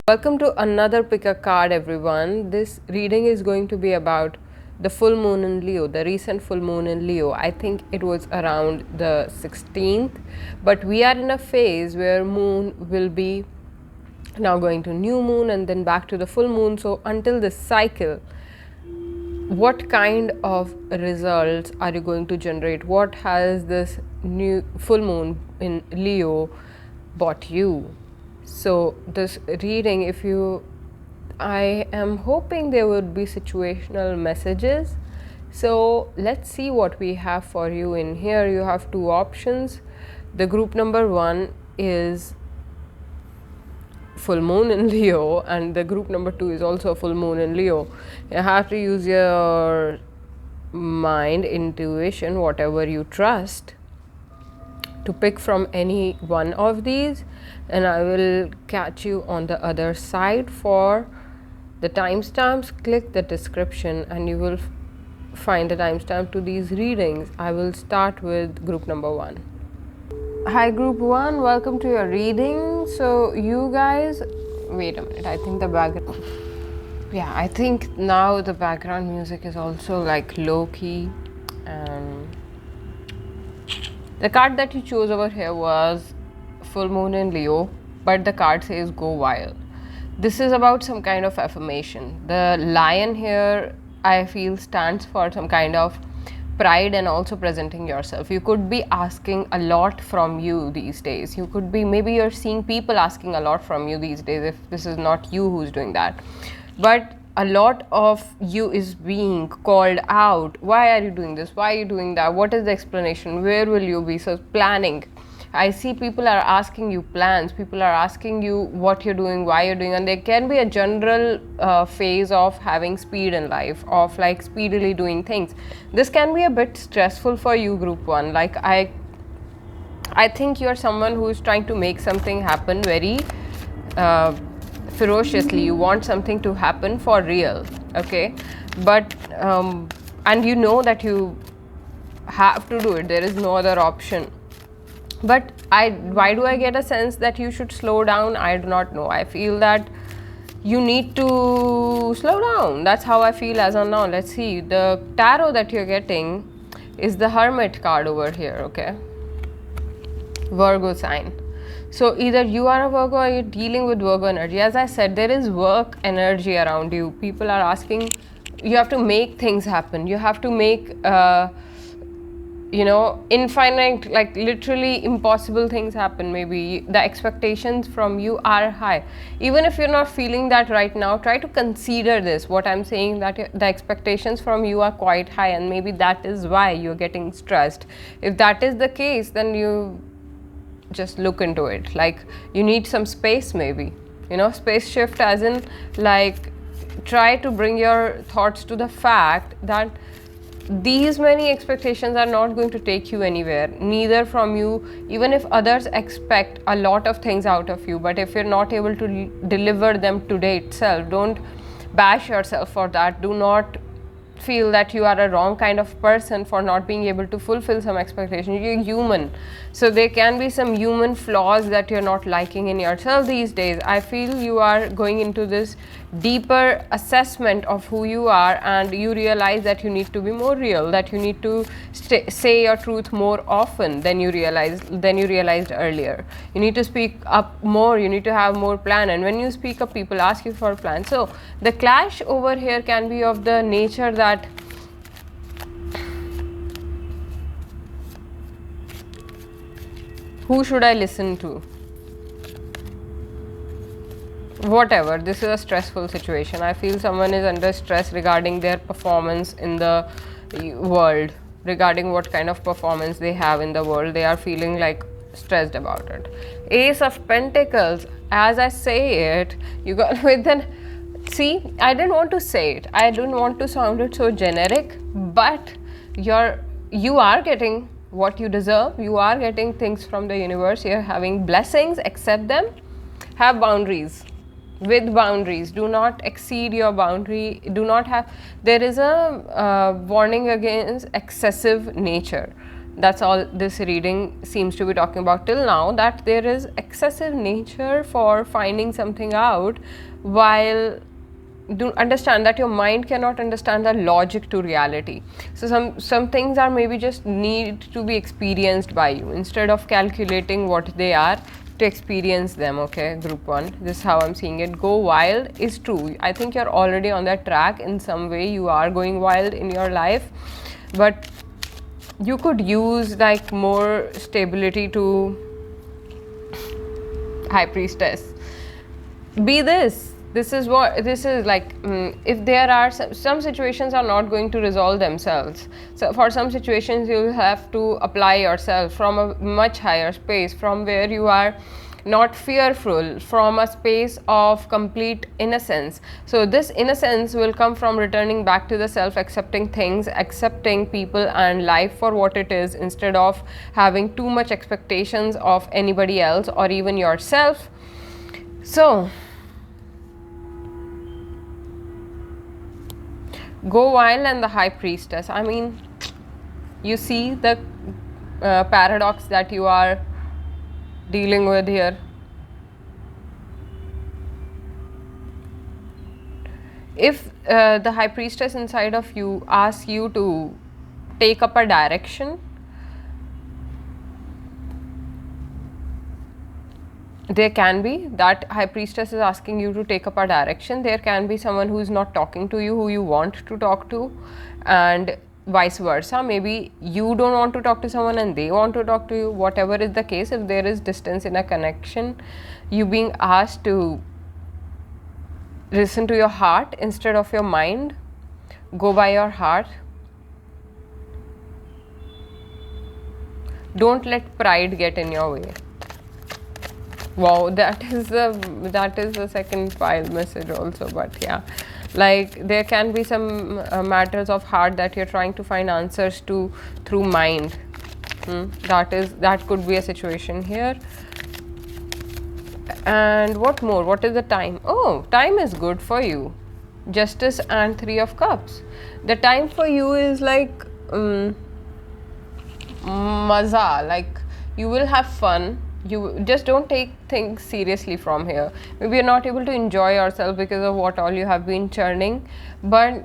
Welcome to another pick a card, everyone. This reading is going to be about the full moon in Leo, the recent full moon in Leo. I think it was around the 16th, but we are in a phase where moon will be now going to new moon and then back to the full moon. So until this cycle, what kind of results are you going to generate? What has this new full moon in Leo brought you? So this reading, I am hoping there would be situational messages. So let's see what we have for you in here. You have two options. The group number 1 is full moon in Leo, and the group number 2 is also full moon in Leo. You have to use your mind, intuition, whatever you trust, to pick from any one of these, and I will catch you on the other side. For the timestamps, click the description and you will find the timestamp to these readings. I will start with group number 1. Hi group 1, welcome to your reading. So you guys, wait a minute, I think the background, I think now the background music is also like low key. The card that you chose over here was full moon in Leo, but the card says go wild. This is about some kind of affirmation. The lion here, I feel, stands for some kind of pride and also presenting yourself. You could be asking a lot from you these days. You could be, maybe you're seeing people asking a lot from you these days, if this is not you who's doing that. But a lot of you is being called out. Why are you doing this? Why are you doing that? What is the explanation? Where will you be? So planning. I see people are asking you plans. People are asking you what you're doing, why you're doing, and there can be a general phase of having speed in life, of like speedily doing things. This can be a bit stressful for you, group 1. Like I think you're someone who is trying to make something happen very ferociously. You want something to happen for real, okay? But and you know that you have to do it. There is no other option. But why do I get a sense that you should slow down? I do not know. I feel that you need to slow down. That's how I feel as of now. Let's see. The tarot that you're getting is the Hermit card over here, okay? Virgo sign. So either you are a Virgo or you're dealing with Virgo energy. As I said, there is work energy around you. People are asking, you have to make things happen. You have to make infinite, like literally impossible things happen. Maybe the expectations from you are high. Even if you're not feeling that right now, try to consider this. What I'm saying, that the expectations from you are quite high, and maybe that is why you're getting stressed. If that is the case, then you just look into it. Like you need some space, maybe, space shift, as in like try to bring your thoughts to the fact that these many expectations are not going to take you anywhere, neither from you, even if others expect a lot of things out of you. But if you're not able to deliver them today itself, don't bash yourself for that. Do not feel that you are a wrong kind of person for not being able to fulfill some expectations. You're human, so there can be some human flaws that you're not liking in yourself these days. I feel you are going into this deeper assessment of who you are, and you realize that you need to be more real, that you need to say your truth more often than you realized earlier. You need to speak up more. You need to have more plan, and when you speak up, people ask you for a plan. So the clash over here can be of the nature that who should I listen to? Whatever, this is a stressful situation. I feel someone is under stress regarding their performance in the world, regarding what kind of performance they have in the world. They are feeling like stressed about it. Ace of Pentacles, as I say it, you got with an, see, I didn't want to say it. I didn't want to sound it so generic, but you are getting what you deserve. You are getting things from the universe. You're having blessings, accept them. Have boundaries. With boundaries, do not exceed your boundary. There is a warning against excessive nature. That's all this reading seems to be talking about till now, that there is excessive nature for finding something out, while do understand that your mind cannot understand the logic to reality. So some things are maybe just need to be experienced by you instead of calculating what they are, to experience them. Okay, group 1, this is how I'm seeing it. Go wild is true. I think you're already on that track in some way. You are going wild in your life, but you could use like more stability to High Priestess. Be this is what this is like. If there are some situations are not going to resolve themselves, so for some situations you have to apply yourself from a much higher space, from where you are not fearful, from a space of complete innocence. So this innocence will come from returning back to the self, accepting things, accepting people and life for what it is, instead of having too much expectations of anybody else or even yourself. So go wild and the High Priestess. I mean, you see the paradox that you are dealing with here. If the High Priestess inside of you asks you to take up a direction, there can be that High Priestess is asking you to take up a direction. There can be someone who is not talking to you, who you want to talk to, and vice versa. Maybe you don't want to talk to someone and they want to talk to you. Whatever is the case, if there is distance in a connection, you being asked to listen to your heart instead of your mind. Go by your heart. Don't let pride get in your way. Wow, that is the second file message also. But yeah, like there can be some matters of heart that you're trying to find answers to through mind. That could be a situation here. And what more? What is the time? Oh, time is good for you. Justice and 3 of Cups. The time for you is like maza, like you will have fun. You just don't take things seriously from here. Maybe you're not able to enjoy yourself because of what all you have been churning, but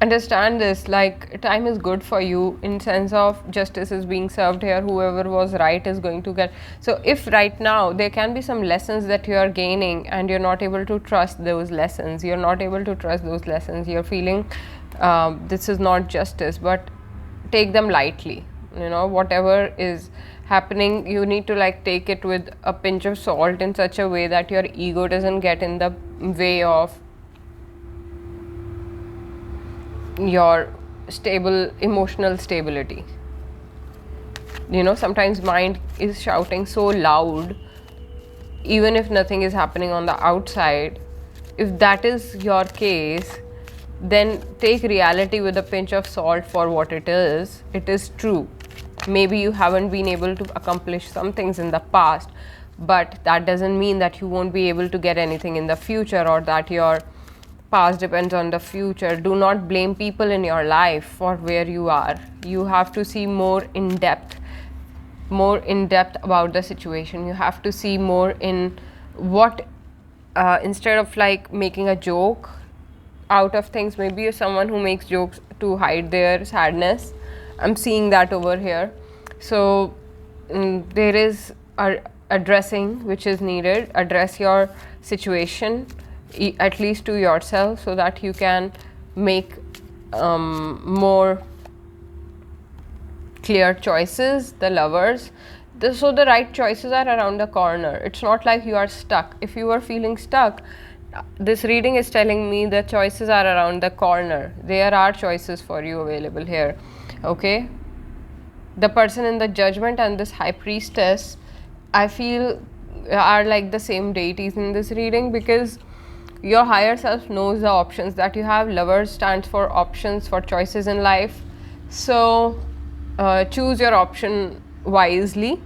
understand this, like time is good for you in sense of justice is being served here. Whoever was right is going to get. So if right now there can be some lessons that you are gaining and you're not able to trust those lessons, you're feeling this is not justice, but take them lightly. You know, whatever is happening, you need to like take it with a pinch of salt in such a way that your ego doesn't get in the way of your emotional stability. You know, sometimes mind is shouting so loud, even if nothing is happening on the outside. If that is your case, then take reality with a pinch of salt for what it is. It is true. Maybe you haven't been able to accomplish some things in the past, but that doesn't mean that you won't be able to get anything in the future, or that your past depends on the future. Do not blame people in your life for where you are. You have to see more in depth about the situation. You have to see more in what, instead of like making a joke out of things. Maybe you're someone who makes jokes to hide their sadness. I'm seeing that over here. So there is a addressing which is needed. Address your situation, at least to yourself, so that you can make more clear choices. The Lovers. So the right choices are around the corner. It's not like you are stuck. If you are feeling stuck, this reading is telling me the choices are around the corner. There are choices for you available here. Okay, the person in the Judgment and this High Priestess, I feel, are like the same deities in this reading, because your higher self knows the options that you have. Lovers stands for options, for choices in life. So choose your option wisely.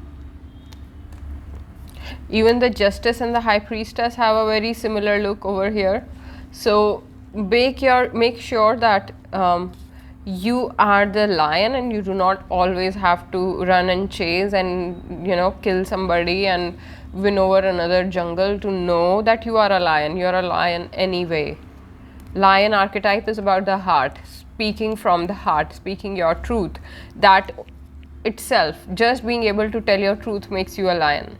Even the Justice and the High Priestess have a very similar look over here. So make sure that you are the lion, and you do not always have to run and chase and, you know, kill somebody and win over another jungle to know that you are a lion. You are a lion anyway. Lion archetype is about the heart, speaking from the heart, speaking your truth. That itself, just being able to tell your truth, makes you a lion,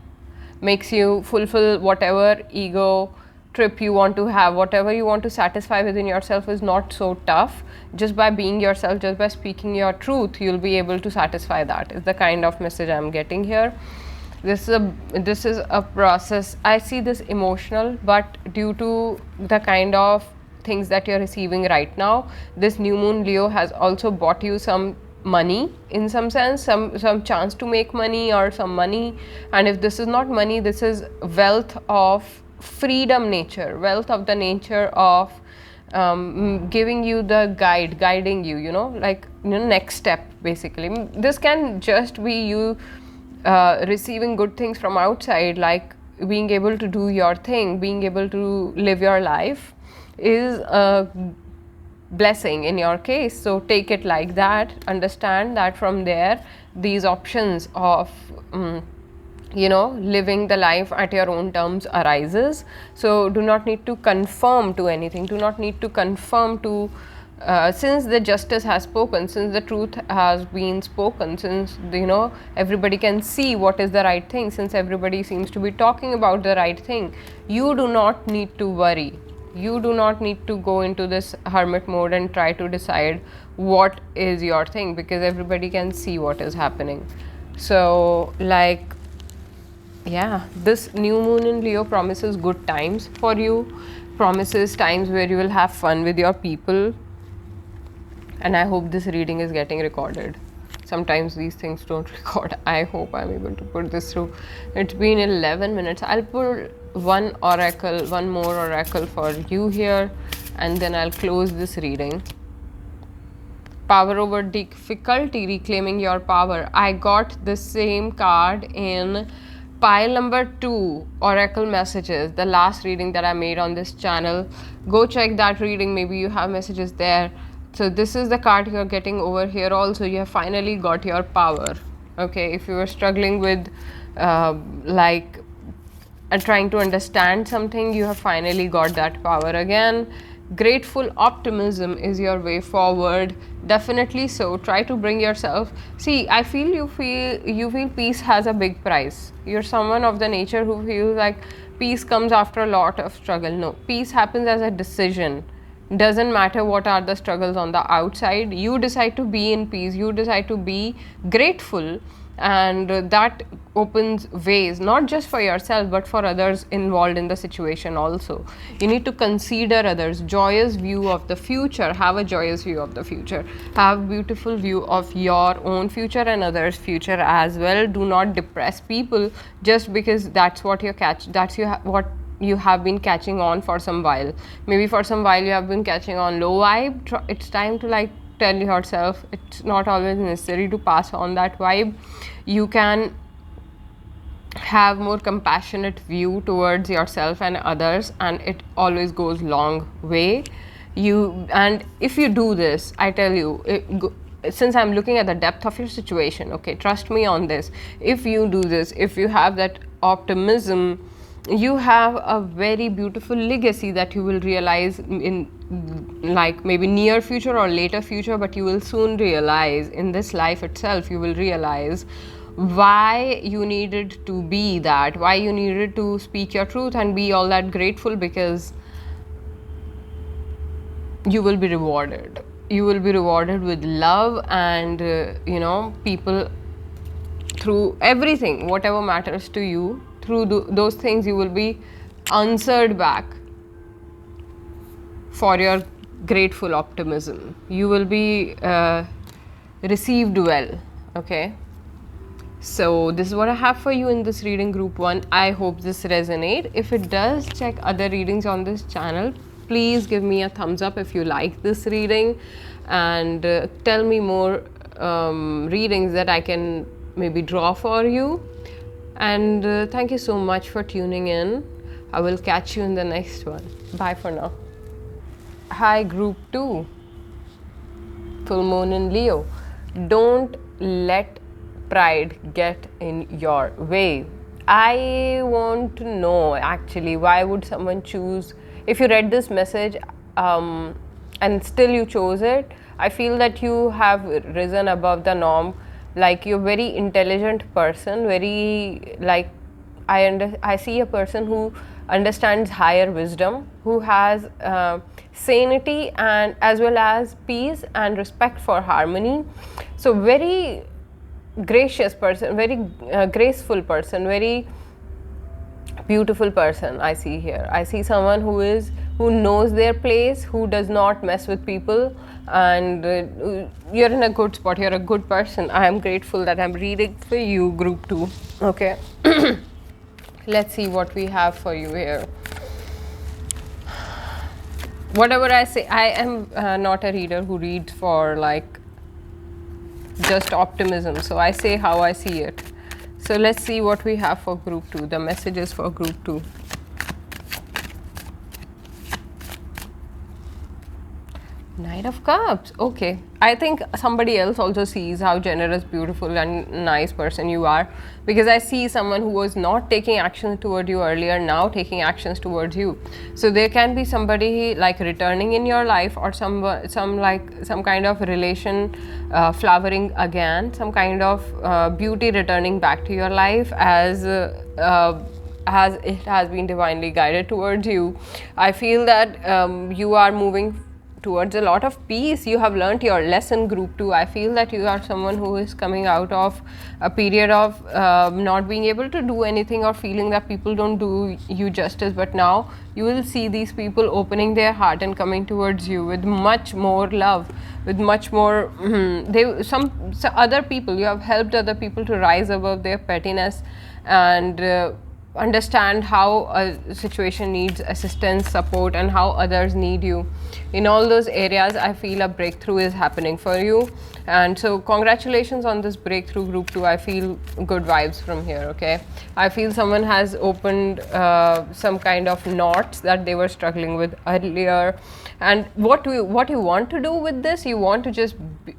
makes you fulfill whatever ego trip you want to have, whatever you want to satisfy within yourself is not so tough. Just by being yourself, just by speaking your truth, you'll be able to satisfy that, is the kind of message I'm getting here. This is a process. I see this emotional, but due to the kind of things that you're receiving right now, this new moon Leo has also bought you some money in some sense, some chance to make money or some money. And if this is not money, this is wealth of freedom nature, wealth of the nature of giving you the guiding you, you know, like, you know, next step basically. This can just be you receiving good things from outside, like being able to do your thing, being able to live your life is a blessing in your case. So take it like that, understand that from there these options of you know, living the life at your own terms arises. So do not need to conform to anything, do not need to conform to since the justice has spoken, since the truth has been spoken, since, you know, everybody can see what is the right thing, since everybody seems to be talking about the right thing, you do not need to worry. You do not need to go into this hermit mode and try to decide what is your thing, because everybody can see what is happening. So, like, yeah, this new moon in Leo promises good times for you, promises times where you will have fun with your people. And I hope this reading is getting recorded. Sometimes these things don't record. I hope I'm able to put this through. It's been 11 minutes. I'll pull one more oracle for you here, and then I'll close this reading. Power over difficulty, reclaiming your power. I got the same card in pile number 2, oracle messages, the last reading that I made on this channel. Go check that reading, maybe you have messages there. So this is the card you're getting over here also. You have finally got your power. Okay, if you were struggling with trying to understand something, you have finally got that power again. Grateful optimism is your way forward, definitely. So try to bring yourself, see, I feel you feel peace has a big price. You're someone of the nature who feels like peace comes after a lot of struggle. No, peace happens as a decision. Doesn't matter what are the struggles on the outside, you decide to be in peace, you decide to be grateful, and that opens ways not just for yourself but for others involved in the situation also. You need to consider others, joyous view of the future, have a joyous view of the future, have beautiful view of your own future and others' future as well. Do not depress people just because that's what what you have been catching on for some while. Maybe for some while you have been catching on low vibe. It's time to, like, tell yourself it's not always necessary to pass on that vibe. You can have more compassionate view towards yourself and others, and it always goes long way. And if you do this, I tell you, since I'm looking at the depth of your situation, okay, trust me on this. If you do this, if you have that optimism, you have a very beautiful legacy that you will realize in, like, maybe near future or later future, but you will soon realize in this life itself, you will realize why you needed to be that, why you needed to speak your truth and be all that grateful, because you will be rewarded. You will be rewarded with love and you know, people, through everything, whatever matters to you, through those things you will be answered back for your grateful optimism. You will be received well. Okay, so this is what I have for you in this reading, group 1. I hope this resonates. If it does, check other readings on this channel. Please give me a thumbs up if you like this reading, and tell me more readings that I can maybe draw for you. And thank you so much for tuning in. I will catch you in the next one. Bye for now. Hi, group 2. Full moon in Leo. Don't let pride get in your way. I want to know actually, why would someone choose, if you read this message and still you chose it, I feel that you have risen above the norm. Like, you're very intelligent person, very, like, I see a person who understands higher wisdom, who has sanity and as well as peace and respect for harmony. So very gracious person, very graceful person, very beautiful person I see here. I see someone who knows their place, who does not mess with people, and you're in a good spot, you're a good person. I am grateful that I'm reading for you, group 2. Okay. Let's see what we have for you here. Whatever I say, I am not a reader who reads for like just optimism, so I say how I see it. So let's see what we have for group 2, the messages for group 2. Knight of Cups. Okay, I think somebody else also sees how generous, beautiful and nice person you are, because I see someone who was not taking action toward you earlier now taking actions towards you. So there can be somebody like returning in your life, or some kind of relation flowering again, some kind of beauty returning back to your life as it has been divinely guided towards you. I feel that you are moving towards a lot of peace. You have learnt your lesson, group 2. I feel that you are someone who is coming out of a period of not being able to do anything, or feeling that people don't do you justice, but now you will see these people opening their heart and coming towards you with much more love, with much more some other people, you have helped other people to rise above their pettiness and understand how a situation needs assistance, support, and how others need you. In all those areas, I feel a breakthrough is happening for you. And so congratulations on this breakthrough, group 2. I feel good vibes from here. Okay, I feel someone has opened some kind of knots that they were struggling with earlier. And what you want to do with this, you want to just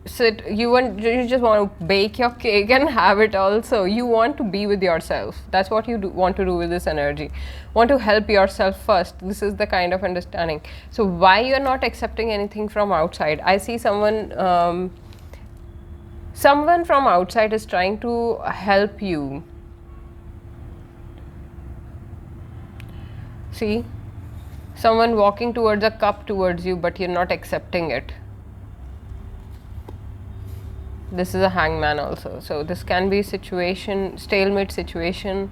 sit, you just want to bake your cake and have it also. You want to be with yourself. That's what you want to do with this energy. Want to help yourself first. This is the kind of understanding. So why you're not accepting anything from outside? I see someone from outside is trying to help you. See, someone walking towards a cup towards you, but you're not accepting it. This is a hangman also. So this can be situation, stalemate situation.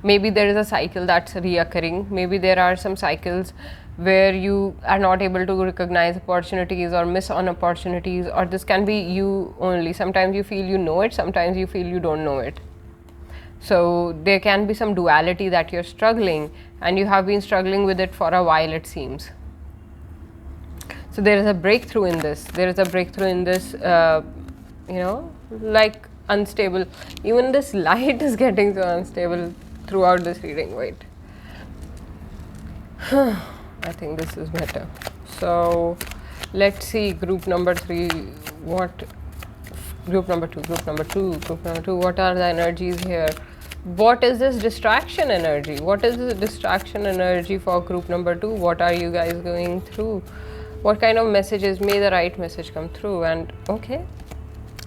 Maybe there is a cycle that's reoccurring. Maybe there are some cycles where you are not able to recognize opportunities or miss on opportunities, or this can be you only. Sometimes you feel you know it, sometimes you feel you don't know it. So there can be some duality that you're struggling, and you have been struggling with it for a while, it seems. So there is a breakthrough in this. There is a breakthrough in this, like unstable. Even this light is getting so unstable throughout this reading. Wait. I think this is better. So let's see group number 3. Group number 2, what are the energies here? What is this distraction energy? What is this distraction energy for group number 2? What are you guys going through? What kind of messages? May the right message come through. And okay,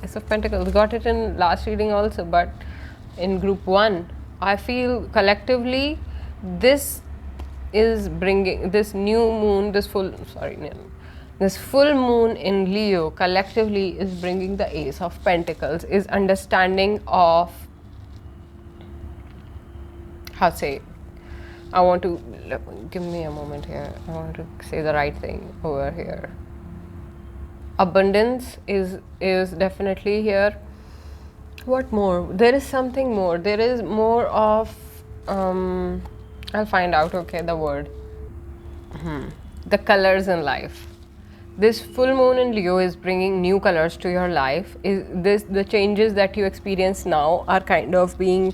Ace of Pentacles, got it in last reading also, but in group 1, I feel collectively this is bringing this new moon, this full moon in Leo collectively is bringing the Ace of Pentacles, is understanding of, how say, I want to, give me a moment here, I want to say the right thing over here. Abundance is definitely here. What more? There is something more. There is more of, I'll find out, okay, the word. The colors in life. This full moon in Leo is bringing new colors to your life. The changes that you experience now are kind of being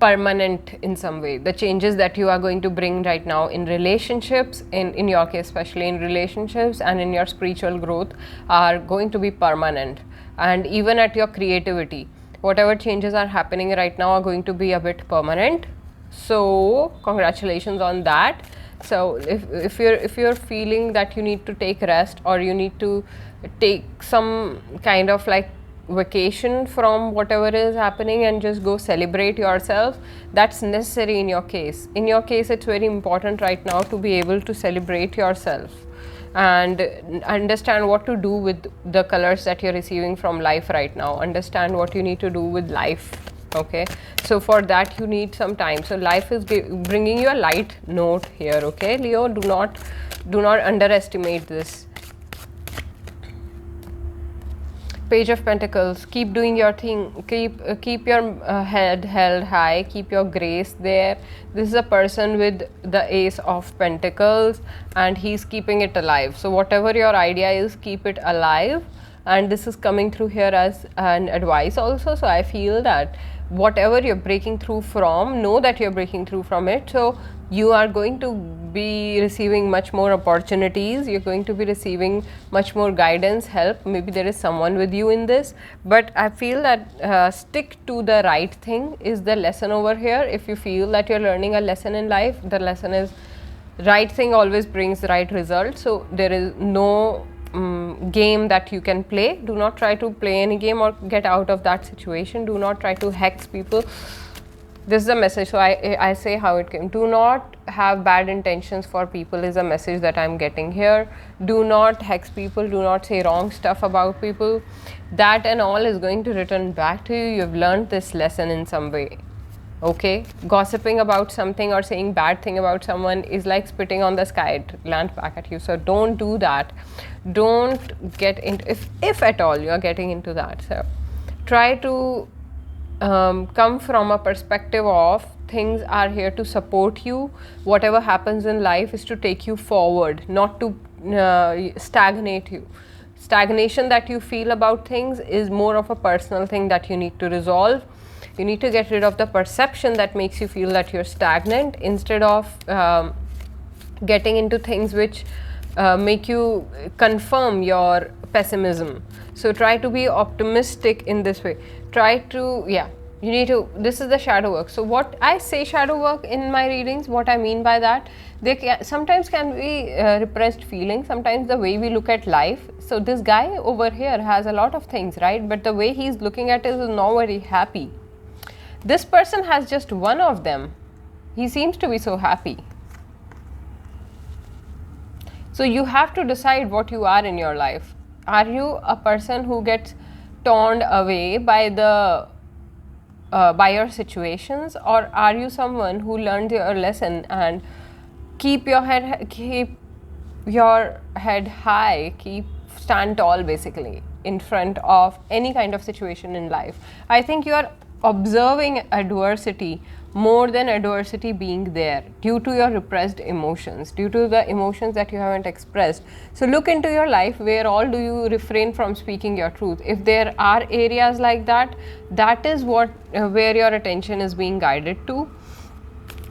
permanent in some way. The changes that you are going to bring right now in relationships, in your case especially in relationships and in your spiritual growth, are going to be permanent. And even at your creativity, whatever changes are happening right now are going to be a bit permanent. So congratulations on that. So if you're feeling that you need to take rest, or you need to take some kind of like vacation from whatever is happening and just go celebrate yourself, that's necessary in your case. In your case, it's very important right now to be able to celebrate yourself and understand what to do with the colors that you're receiving from life right now. Understand what you need to do with life. Okay, so for that you need some time. So life is bringing you a light note here. Okay, Leo, do not underestimate this. Page of Pentacles, keep doing your thing, keep your head held high, keep your grace there. This is a person with the Ace of Pentacles and he's keeping it alive. So whatever your idea is, keep it alive. And this is coming through here as an advice also. So I feel that whatever you're breaking through from, know that you're breaking through from it. So you are going to be receiving much more opportunities, you're going to be receiving much more guidance, help. Maybe there is someone with you in this, but I feel that stick to the right thing is the lesson over here. If you feel that you're learning a lesson in life, the lesson is right thing always brings the right result. So there is no game that you can play. Do not try to play any game or get out of that situation. Do not try to hex people. This is a message. So I say how it came. Do not have bad intentions for people is a message that I'm getting here. Do not hex people. Do not say wrong stuff about people. That and all is going to return back to you. You've learned this lesson in some way. Okay, gossiping about something or saying bad thing about someone is like spitting on the sky, it lands back at you. So don't do that. Don't get into, if at all you are getting into that. So try to come from a perspective of things are here to support you. Whatever happens in life is to take you forward, not to stagnate you. Stagnation that you feel about things is more of a personal thing that you need to resolve. You need to get rid of the perception that makes you feel that you're stagnant, instead of getting into things which make you confirm your pessimism. So try to be optimistic in this way. Try to, you need to, this is the shadow work. So what I say shadow work in my readings, what I mean by that, they sometimes can be repressed feelings, sometimes the way we look at life. So this guy over here has a lot of things, right? But the way he's looking at it is not very happy. This person has just one of them. He seems to be so happy. So you have to decide what you are in your life. Are you a person who gets torn away by the by your situations, or are you someone who learned your lesson and keep your head high, stand tall basically in front of any kind of situation in life? I think you are observing adversity more than adversity being there, due to your repressed emotions, due to the emotions that you haven't expressed. So look into your life, where all do you refrain from speaking your truth? If there are areas like that, that is what where your attention is being guided to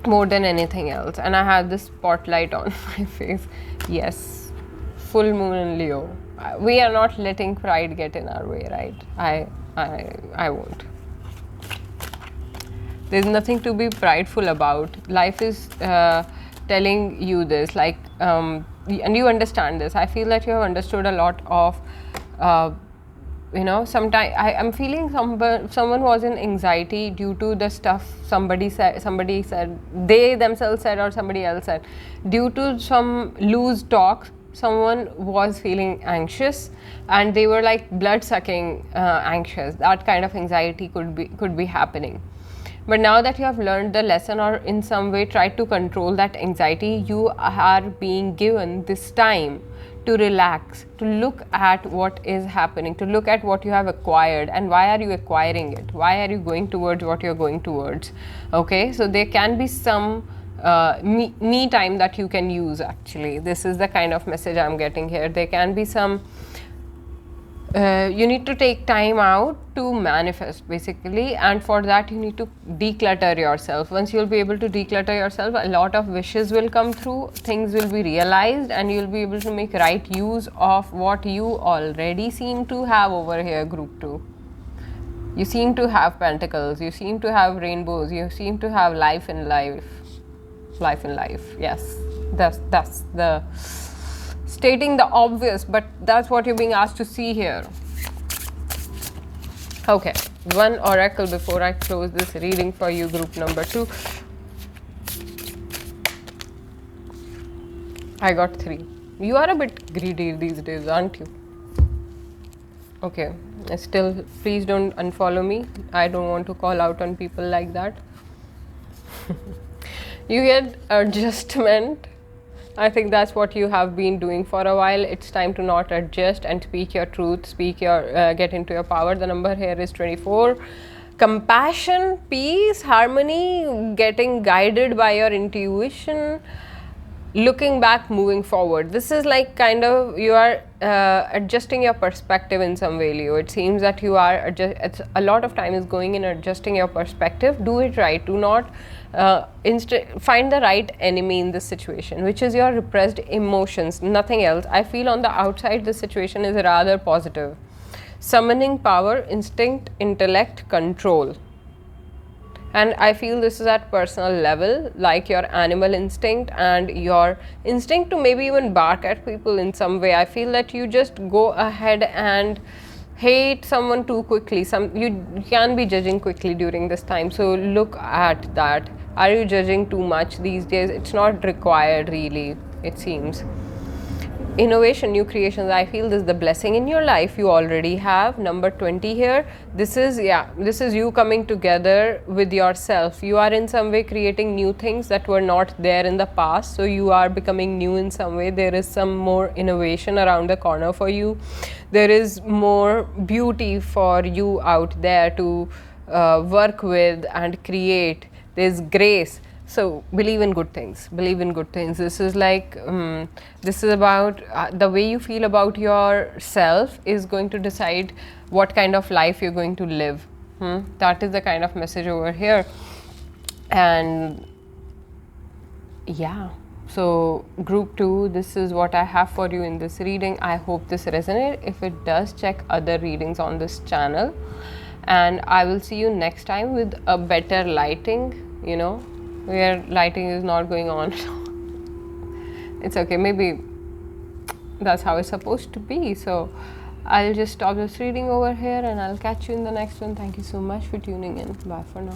more than anything else. And I have this spotlight on my face. Yes, full moon in Leo. We are not letting pride get in our way, right? I won't. There's nothing to be prideful about. Life is telling you this, like, and you understand this. I feel that you have understood a lot of, sometimes I'm feeling someone was in anxiety due to the stuff somebody said, they themselves said, or somebody else said. Due to some loose talks, someone was feeling anxious and they were like blood sucking anxious. That kind of anxiety could be happening. But now that you have learned the lesson, or in some way tried to control that anxiety, you are being given this time to relax, to look at what is happening, to look at what you have acquired and why are you acquiring it, why are you going towards what you're going towards. Okay, so there can be some me time that you can use. Actually, this is the kind of message I'm getting here. There can be some you need to take time out to manifest basically, and for that you need to declutter yourself. Once you'll be able to declutter yourself, a lot of wishes will come through, things will be realized, and you'll be able to make right use of what you already seem to have over here, group 2. You seem to have pentacles, you seem to have rainbows, you seem to have life in life. Life in life, yes. That's the stating the obvious, but that's what you're being asked to see here. Okay, one oracle before I close this reading for you, group number 2. I got 3. You are a bit greedy these days, aren't you? Okay, still, please don't unfollow me. I don't want to call out on people like that. You get adjustment. I think that's what you have been doing for a while. It's time to not adjust and speak your truth, speak your, get into your power. The number here is 24. Compassion, peace, harmony, getting guided by your intuition, looking back, moving forward. This is like kind of you are adjusting your perspective in some way, Leo. It seems that you are it's a lot of time is going in adjusting your perspective. Do it right. Do not find the right enemy in this situation, which is your repressed emotions, nothing else. I feel on the outside this situation is rather positive. Summoning power, instinct, intellect, control. And I feel this is at personal level, like your animal instinct and your instinct to maybe even bark at people in some way. I feel that you just go ahead and hate someone too quickly. You can be judging quickly during this time, so look at that. Are you judging too much these days? It's not required really, it seems. Innovation, new creations, I feel this is the blessing in your life you already have. Number 20 here, this is you coming together with yourself. You are in some way creating new things that were not there in the past, so you are becoming new in some way. There is some more innovation around the corner for you. There is more beauty for you out there to work with and create. There's grace. So believe in good things, believe in good things. This is like, this is about the way you feel about yourself is going to decide what kind of life you're going to live. That is the kind of message over here. And yeah, so group 2, this is what I have for you in this reading. I hope this resonates. If it does, check other readings on this channel. And I will see you next time with a better lighting, you know, where lighting is not going on. It's okay, maybe that's how it's supposed to be. So I'll just stop this reading over here and I'll catch you in the next one. Thank you so much for tuning in. Bye for now.